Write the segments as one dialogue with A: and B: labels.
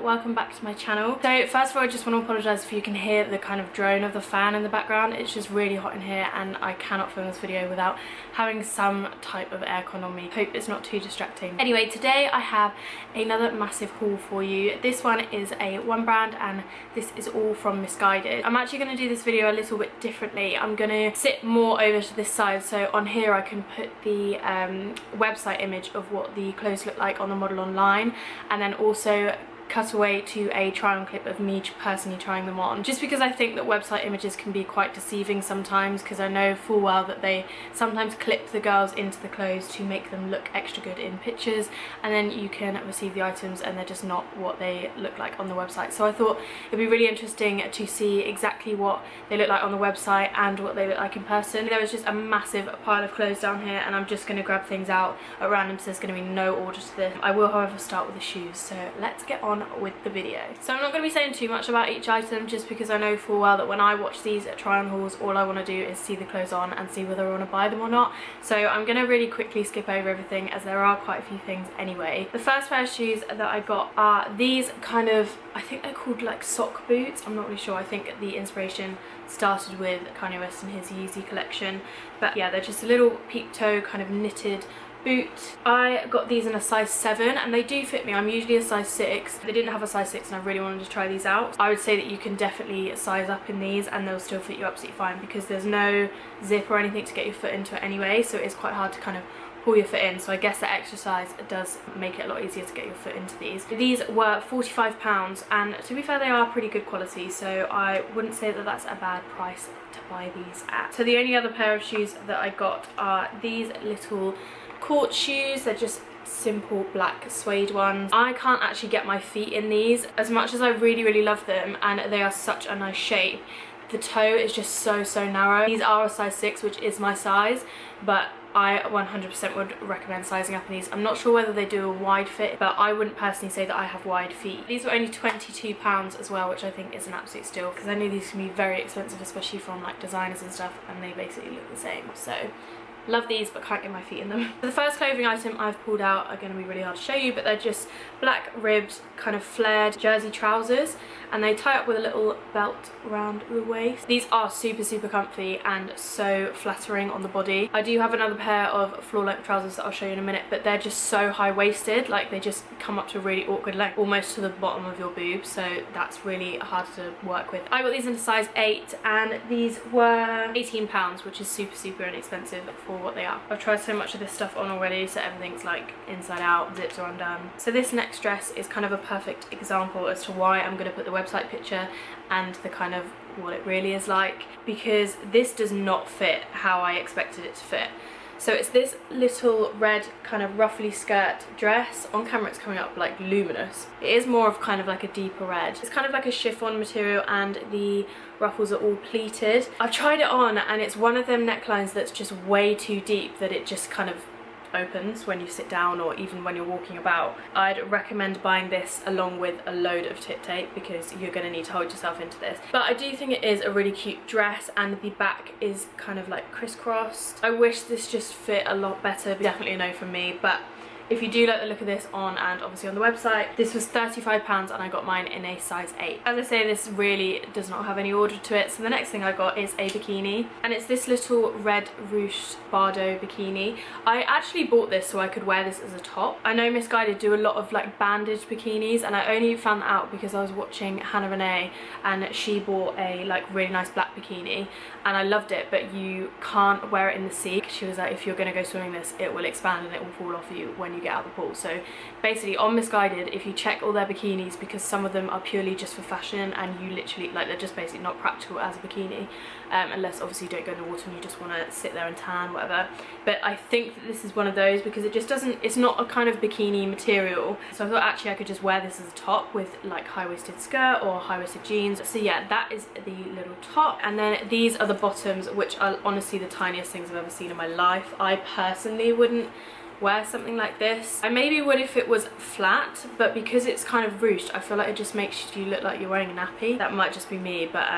A: welcome back to my channel. So first of all, I just want to apologise if you can hear the kind of drone of the fan in the background. It's just really hot in here and I cannot film this video without having some type of aircon on me. Hope it's not too distracting. Anyway, today I have another massive haul for you. This one is a one brand and this is all from MISGUIDED. I'm actually going to do this video a little bit differently. I'm going to sit more over to this side, so on here I can put the website image of what the clothes look like on the model online, and then also cut away to a try on clip of me personally trying them on, just because I think that website images can be quite deceiving sometimes, because I know full well that they sometimes clip the girls into the clothes to make them look extra good in pictures, and then you can receive the items and they're just not what they look like on the website. So I thought it'd be really interesting to see exactly what they look like on the website and what they look like in person. There was just a massive pile of clothes down here and I'm just going to grab things out at random, so there's going to be no order to this. I will however start with the shoes, so let's get on with the video. So I'm not going to be saying too much about each item, just because I know full well that when I watch these try on hauls, all I want to do is see the clothes on and see whether I want to buy them or not. So I'm going to really quickly skip over everything, as there are quite a few things anyway. The first pair of shoes that I got are these kind of, I think they're called like sock boots. I'm not really sure. I think the inspiration started with Kanye West and his Yeezy collection, but yeah, they're just a little peep toe kind of knitted boot. I got these in a size 7 and they do fit me. I'm usually a size 6. They didn't have a size 6 and I really wanted to try these out. I would say that you can definitely size up in these and they'll still fit you absolutely fine, because there's no zip or anything to get your foot into it anyway, so it's quite hard to kind of pull your foot in. So I guess the exercise does make it a lot easier to get your foot into these. These were £45 and to be fair they are pretty good quality, so I wouldn't say that that's a bad price to buy these at. So the only other pair of shoes that I got are these little court shoes. They're just simple black suede ones. I can't actually get my feet in these, as much as I really love them and they are such a nice shape. The toe is just so narrow. These are a size 6, which is my size, but I 100% would recommend sizing up in these. I'm not sure whether they do a wide fit, but I wouldn't personally say that I have wide feet. These were only £22 as well, which I think is an absolute steal, because I know these can be very expensive, especially from like designers and stuff, and they basically look the same. So love these, but can't get my feet in them. The first clothing item I've pulled out are going to be really hard to show you, but they're just black ribbed kind of flared jersey trousers, and they tie up with a little belt around the waist. These are super comfy and so flattering on the body. I do have another pair of floor length trousers that I'll show you in a minute, but they're just so high waisted, like they just come up to a really awkward length, almost to the bottom of your boob, so that's really hard to work with. I got these in a size 8 and these were £18, which is super inexpensive for what they are. I've tried so much of this stuff on already, so everything's like inside out, zips are undone. So this next dress is kind of a perfect example as to why I'm going to put the website picture and the kind of what it really is like, because this does not fit how I expected it to fit. So it's this little red kind of ruffly skirt dress. On camera it's coming up like luminous. It is more of kind of like a deeper red. It's kind of like a chiffon material and the ruffles are all pleated. I've tried it on and it's one of them necklines that's just way too deep that it just kind of opens when you sit down or even when you're walking about. I'd recommend buying this along with a load of tip tape, because you're going to need to hold yourself into this. But I do think it is a really cute dress and the back is kind of like crisscrossed. I wish this just fit a lot better. Definitely a no from me, but if you do like the look of this on and obviously on the website, this was £35 and I got mine in a size 8. As I say, this really does not have any order to it. So the next thing I got is a bikini, and it's this little red ruched Bardo bikini. I actually bought this so I could wear this as a top. I know MISGUIDED do a lot of like bandaged bikinis, and I only found that out because I was watching Hannah Renee and she bought a like really nice black bikini and I loved it, but you can't wear it in the sea. She was like, if you're going to go swimming this, it will expand and it will fall off you when you get out of the pool. So basically on MISGUIDED, if you check all their bikinis, because some of them are purely just for fashion and you literally like, they're just basically not practical as a bikini, unless obviously you don't go in the water and you just want to sit there and tan, whatever. But I think that this is one of those, because it just doesn't, it's not a kind of bikini material. So I thought actually I could just wear this as a top with like high-waisted skirt or high-waisted jeans. So yeah, that is the little top, and then these are the bottoms, which are honestly the tiniest things I've ever seen in my life. I personally wouldn't wear something like this. I maybe would if it was flat, but because it's kind of ruched, I feel like it just makes you look like you're wearing a nappy. That might just be me, but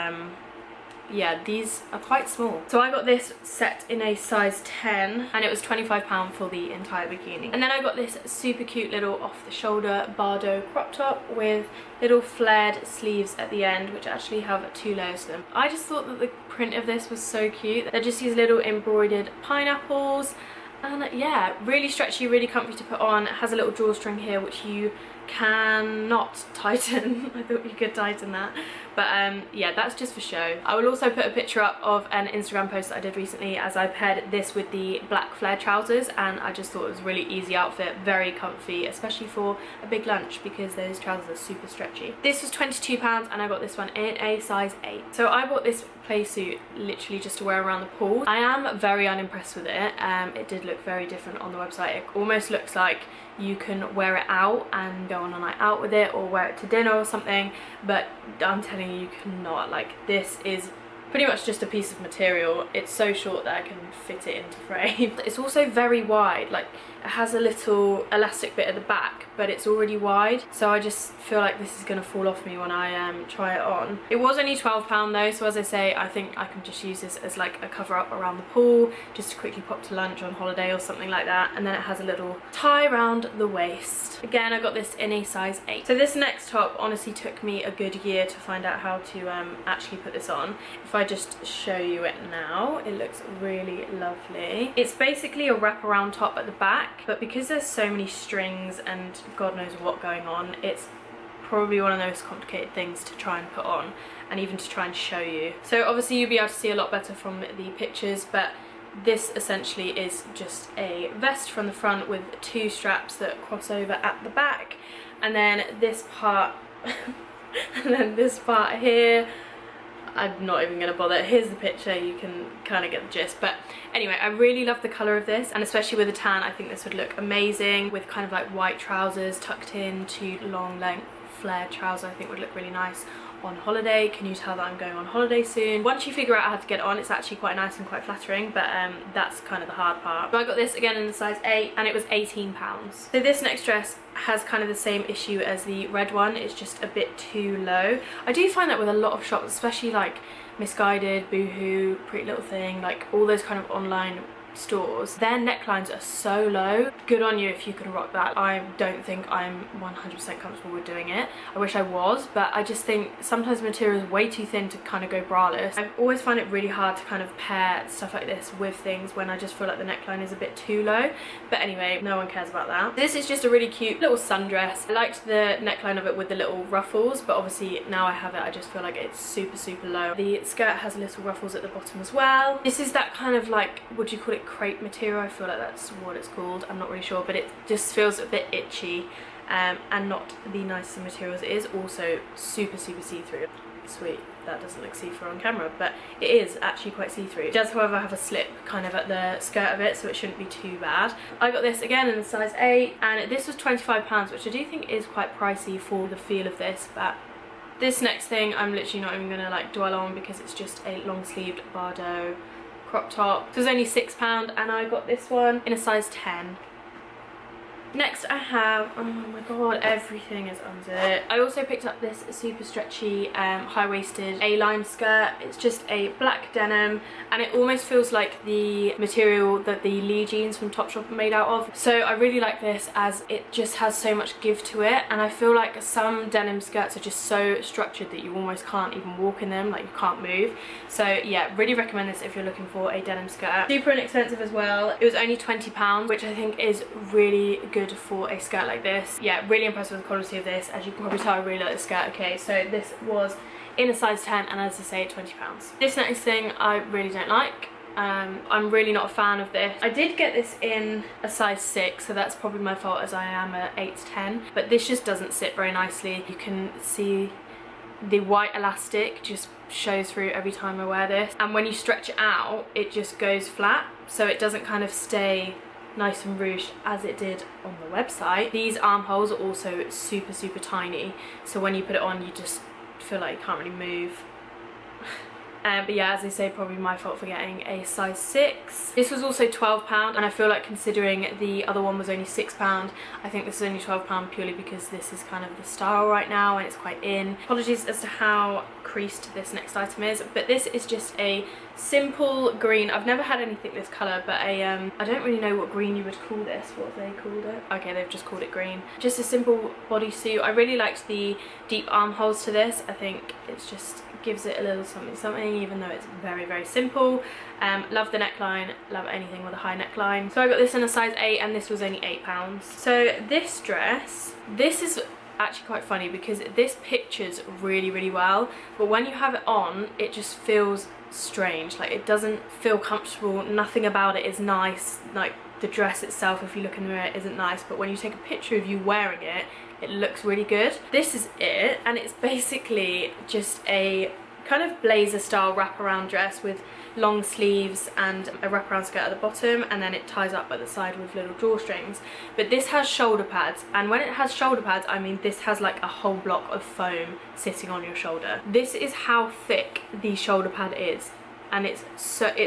A: yeah, these are quite small. So I got this set in a size 10 and it was £25 for the entire bikini. And then I got this super cute little off the shoulder Bardo crop top with little flared sleeves at the end, which actually have 2 layers to them. I just thought that the print of this was so cute. They're just these little embroidered pineapples, and yeah, really stretchy, really comfy to put on. It has a little drawstring here which you cannot tighten. I thought you could tighten that, but yeah, that's just for show. I will also put a picture up of an Instagram post that I did recently, as I paired this with the black flare trousers, and I just thought it was a really easy outfit, very comfy, especially for a big lunch because those trousers are super stretchy. This was £22 and I got this one in a size 8. So I bought this play suit literally just to wear around the pool. I am very unimpressed with it. It did look very different on the website. It almost looks like you can wear it out and go on a night out with it, or wear it to dinner or something, but I'm telling you, you cannot. Like, this is pretty much just a piece of material. It's so short that I can fit it into frame. It's also very wide. Like, it has a little elastic bit at the back, but it's already wide, so I just feel like this is going to fall off me when I try it on. It was only £12 though, so as I say, I think I can just use this as like a cover up around the pool, just to quickly pop to lunch on holiday or something like that. And then it has a little tie around the waist. Again, I got this in a size 8. So this next top honestly took me a good year to find out how to actually put this on. If I just show you it now, it looks really lovely. It's basically a wraparound top at the back, but because there's so many strings and God knows what going on, it's probably one of the most complicated things to try and put on, and even to try and show you. So obviously you'll be able to see a lot better from the pictures, but this essentially is just a vest from the front with 2 straps that cross over at the back, and then this part and then this part here, I'm not even going to bother. Here's the picture, you can kind of get the gist. But anyway, I really love the colour of this, and especially with a tan, I think this would look amazing with kind of like white trousers tucked into long length flared trousers. I think would look really nice on holiday. Can you tell that I'm going on holiday soon? Once you figure out how to get it on, it's actually quite nice and quite flattering, but that's kind of the hard part. So I got this again in the size 8 and it was £18. So this next dress has kind of the same issue as the red one. It's just a bit too low. I do find that with a lot of shops, especially like MISGUIDED, Boohoo, Pretty Little Thing, like all those kind of online stores, their necklines are so low. Good on you if you can rock that. I don't think I'm 100% comfortable with doing it. I wish I was, but I just think sometimes the material is way too thin to kind of go braless. I always find it really hard to kind of pair stuff like this with things when I just feel like the neckline is a bit too low. But anyway, no one cares about that. This is just a really cute little sundress. I liked the neckline of it with the little ruffles, but obviously now I have it, I just feel like it's super, super low. The skirt has little ruffles at the bottom as well. This is that kind of like, would you call it crepe material? I feel like that's what it's called. I'm not really sure, but it just feels a bit itchy and not the nicest of materials. It is also super, super see-through. Sweet, that doesn't look see-through on camera, but it is actually quite see-through. It does, however, have a slip kind of at the skirt of it, so it shouldn't be too bad. I got this again in the size 8, and this was £25, which I do think is quite pricey for the feel of this. But this next thing I'm literally not even gonna like dwell on, because it's just a long-sleeved Bardo crop top. It was only £6 and I got this one in a size 10. Next I have, oh my god, everything is under it. I also picked up this super stretchy high-waisted A-line skirt. It's just a black denim, and it almost feels like the material that the Lee jeans from Topshop are made out of. So I really like this, as it just has so much give to it, and I feel like some denim skirts are just so structured that you almost can't even walk in them, like you can't move. So yeah, really recommend this if you're looking for a denim skirt. Super inexpensive as well. It was only £20, which I think is really good for a skirt like this. Yeah, really impressed with the quality of this. As you can probably tell, I really like the skirt. Okay, so this was in a size 10, and as I say, £20. This next thing I really don't like. I'm really not a fan of this. I did get this in a size 6, so that's probably my fault, as I am a 8 to 10, but this just doesn't sit very nicely. You can see the white elastic just shows through every time I wear this, and when you stretch it out, it just goes flat, so it doesn't kind of stay nice and ruched as it did on the website. These armholes are also super, super tiny, so when you put it on, you just feel like you can't really move. But yeah, as I say, probably my fault for getting a size 6. This was also £12, and I feel like considering the other one was only £6, I think this is only £12 purely because this is kind of the style right now and it's quite in. Apologies as to how creased this next item is, but this is just a simple green. I've never had anything this colour, but I don't really know what green you would call this. What have they called it? Okay, they've just called it green. Just a simple bodysuit. I really liked the deep armholes to this. I think it's just gives it a little something something, even though it's very, very simple. Love the neckline, love anything with a high neckline. So I got this in a size 8 and this was only £8. So this dress, this is actually quite funny because this pictures really, really well, but when you have it on, it just feels strange. Like, it doesn't feel comfortable. Nothing about it is nice. Like, the dress itself, if you look in the mirror, isn't nice, but when you take a picture of you wearing it, it looks really good. This is it, and it's basically just a kind of blazer style wraparound dress with long sleeves and a wraparound skirt at the bottom, and then it ties up at the side with little drawstrings. But this has shoulder pads, and when it has shoulder pads, I mean this has like a whole block of foam sitting on your shoulder. This is how thick the shoulder pad is, and it's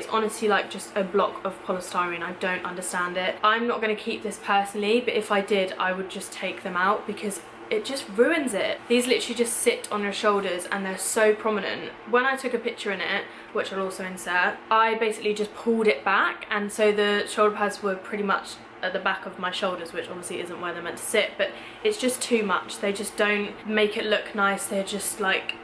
A: honestly like just a block of polystyrene. I don't understand it. I'm not going to keep this personally, but if I did, I would just take them out because it just ruins it. These literally just sit on your shoulders and they're so prominent. When I took a picture in it, which I'll also insert, I basically just pulled it back, and so the shoulder pads were pretty much at the back of my shoulders, which obviously isn't where they're meant to sit, but it's just too much. They just don't make it look nice. They're just like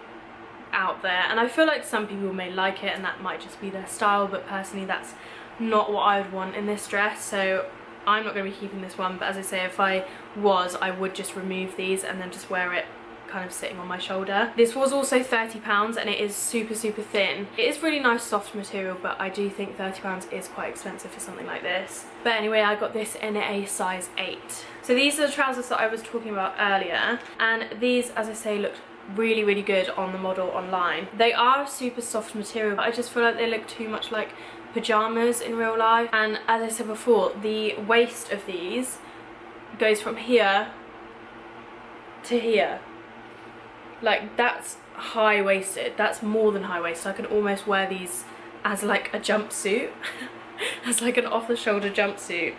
A: out there, and I feel like some people may like it and that might just be their style, but personally that's not what I would want in this dress, so I'm not going to be keeping this one. But as I say, if I was, I would just remove these and then just wear it kind of sitting on my shoulder. This was also £30 and it is super, super thin. It is really nice soft material, but I do think £30 is quite expensive for something like this. But anyway, I got this in a size 8. So these are the trousers that I was talking about earlier, and these, as I say, looked really, really good on the model online. They are super soft material, but I just feel like they look too much like pajamas in real life. And as I said before, the waist of these goes from here to here. Like, that's high-waisted. That's more than high-waisted. I could almost wear these as like a jumpsuit as like an off-the-shoulder jumpsuit,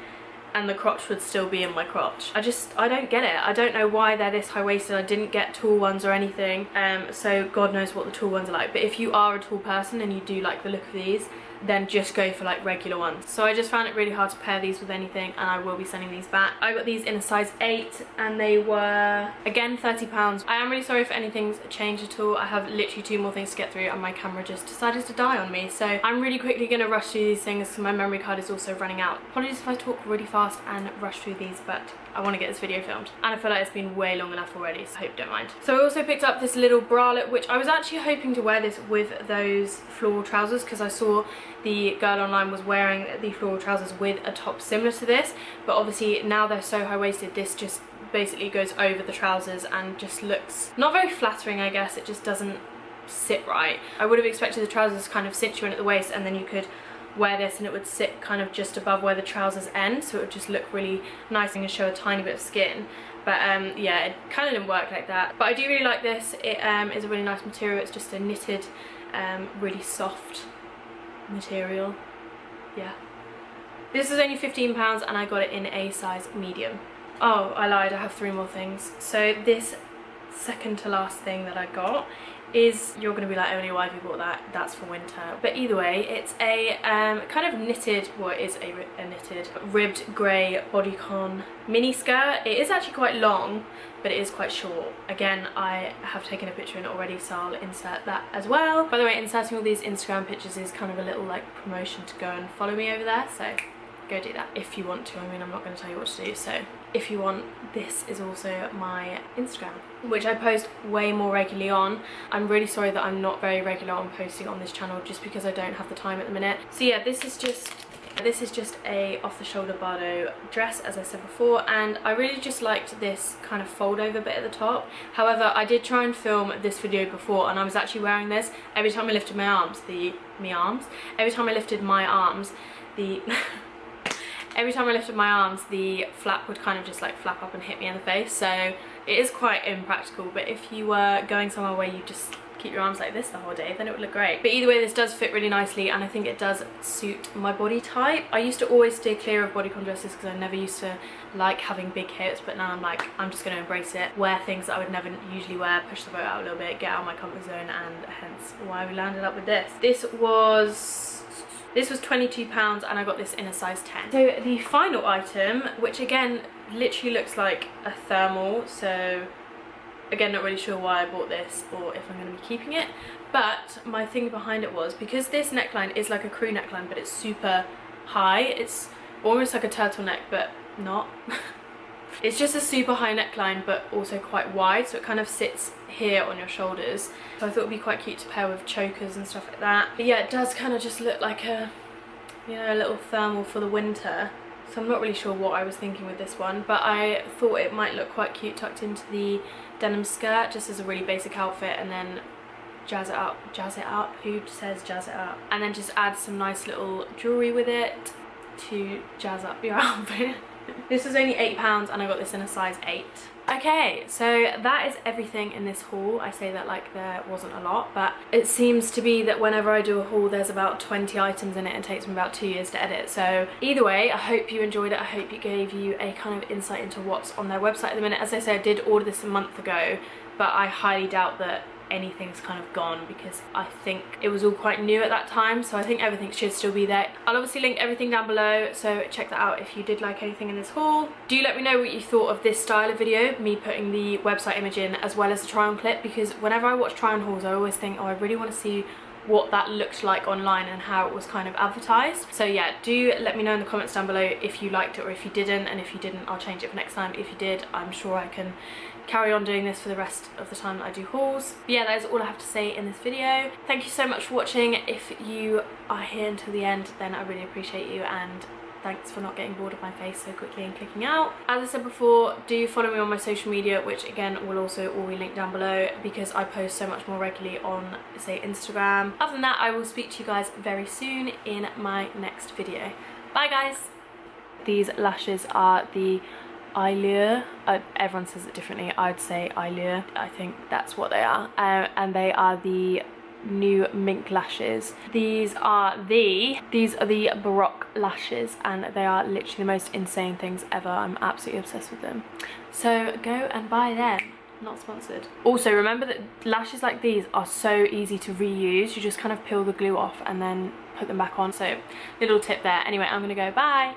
A: and the crotch would still be in my crotch. I don't get it. I don't know why they're this high-waisted. I didn't get tall ones or anything, so God knows what the tall ones are like. But if you are a tall person and you do like the look of these, then just go for like regular ones. So I just found it really hard to pair these with anything, and I will be sending these back. I got these in a size 8 and they were again £30. I am really sorry if anything's changed at all. I have literally 2 more things to get through and my camera just decided to die on me, so I'm really quickly going to rush through these things because my memory card is also running out. Apologies if I talk really fast and rush through these, but I want to get this video filmed and I feel like it's been way long enough already, so I hope you don't mind. So I also picked up this little bralette, which I was actually hoping to wear this with those floral trousers because I saw the girl online was wearing the floral trousers with a top similar to this, but obviously now they're so high-waisted, this just basically goes over the trousers and just looks not very flattering, I guess. It just doesn't sit right. I would have expected the trousers to kind of cinch you in at the waist, and then you could wear this and it would sit kind of just above where the trousers end, so it would just look really nice and show a tiny bit of skin. But yeah, it kind of didn't work like that. But I do really like this. It is a really nice material. It's just a knitted, really soft material. Yeah. This is only £15 and I got it in a size medium. Oh, I lied, I have 3 more things. So this second to last thing that I got is, you're going to be like, Emily, why have you bought that? That's for winter. But either way, it's a kind of knitted, well, it is a knitted ribbed grey bodycon mini skirt. It is actually quite long, but it is quite short. Again, I have taken a picture in it already, so I'll insert that as well. By the way, inserting all these Instagram pictures is kind of a little like promotion to go and follow me over there, so go do that if you want to. I mean, I'm not going to tell you what to do, so if you want, this is also my Instagram, which I post way more regularly on. I'm really sorry that I'm not very regular on posting on this channel just because I don't have the time at the minute. So yeah, this is just a off-the-shoulder Bardo dress, as I said before, and I really just liked this kind of fold over bit at the top. However, I did try and film this video before and I was actually wearing this. Every time I lifted my arms, every time I lifted my arms, every time I lifted my arms, the flap would kind of just like flap up and hit me in the face, so it is quite impractical. But if you were going somewhere where you just keep your arms like this the whole day, then it would look great. But either way, this does fit really nicely, and I think it does suit my body type. I used to always stay clear of bodycon dresses because I never used to like having big hips, but now I'm like, I'm just going to embrace it, wear things that I would never usually wear, push the boat out a little bit, get out of my comfort zone, and hence why we landed up with this. This was £22 and I got this in a size 10. So the final item, which again literally looks like a thermal, so again, not really sure why I bought this or if I'm going to be keeping it, but my thing behind it was, because this neckline is like a crew neckline, but it's super high, it's almost like a turtleneck, but not. It's just a super high neckline, but also quite wide, so it kind of sits here on your shoulders. So I thought it would be quite cute to pair with chokers and stuff like that. But yeah, it does kind of just look like a, you know, a little thermal for the winter. So I'm not really sure what I was thinking with this one, but I thought it might look quite cute tucked into the denim skirt, just as a really basic outfit, and then jazz it up. Jazz it up? Who says jazz it up? And then just add some nice little jewellery with it to jazz up your outfit. This was only £8 and I got this in a size 8. Okay, so that is everything in this haul. I say that like there wasn't a lot, but it seems to be that whenever I do a haul there's about 20 items in it and it takes me about 2 years to edit. So either way, I hope you enjoyed it. I hope it gave you a kind of insight into what's on their website at the minute. As I said, I did order this a month ago, but I highly doubt that anything's kind of gone because I think it was all quite new at that time, so I think everything should still be there. I'll obviously link everything down below, so check that out if you did like anything in this haul. Do let me know what you thought of this style of video, me putting the website image in as well as the try on clip, because whenever I watch try on hauls I always think, oh, I really want to see what that looked like online and how it was kind of advertised. So yeah, do let me know in the comments down below if you liked it or if you didn't, and if you didn't I'll change it for next time. If you did, I'm sure I can carry on doing this for the rest of the time that I do hauls. But yeah, that is all I have to say in this video. Thank you so much for watching. If you are here until the end, then I really appreciate you, and thanks for not getting bored of my face so quickly and clicking out. As I said before, do follow me on my social media, which again will also all be linked down below, because I post so much more regularly on, say, Instagram. Other than that, I will speak to you guys very soon in my next video. Bye guys! These lashes are the Allure. Everyone says it differently. I'd say Allure. I think that's what they are. And they are the new mink lashes. These are the Baroque lashes, and they are literally the most insane things ever. I'm absolutely obsessed with them. So go and buy them. Not sponsored. Also, remember that lashes like these are so easy to reuse. You just kind of peel the glue off and then put them back on. So little tip there. Anyway, I'm gonna go. Bye.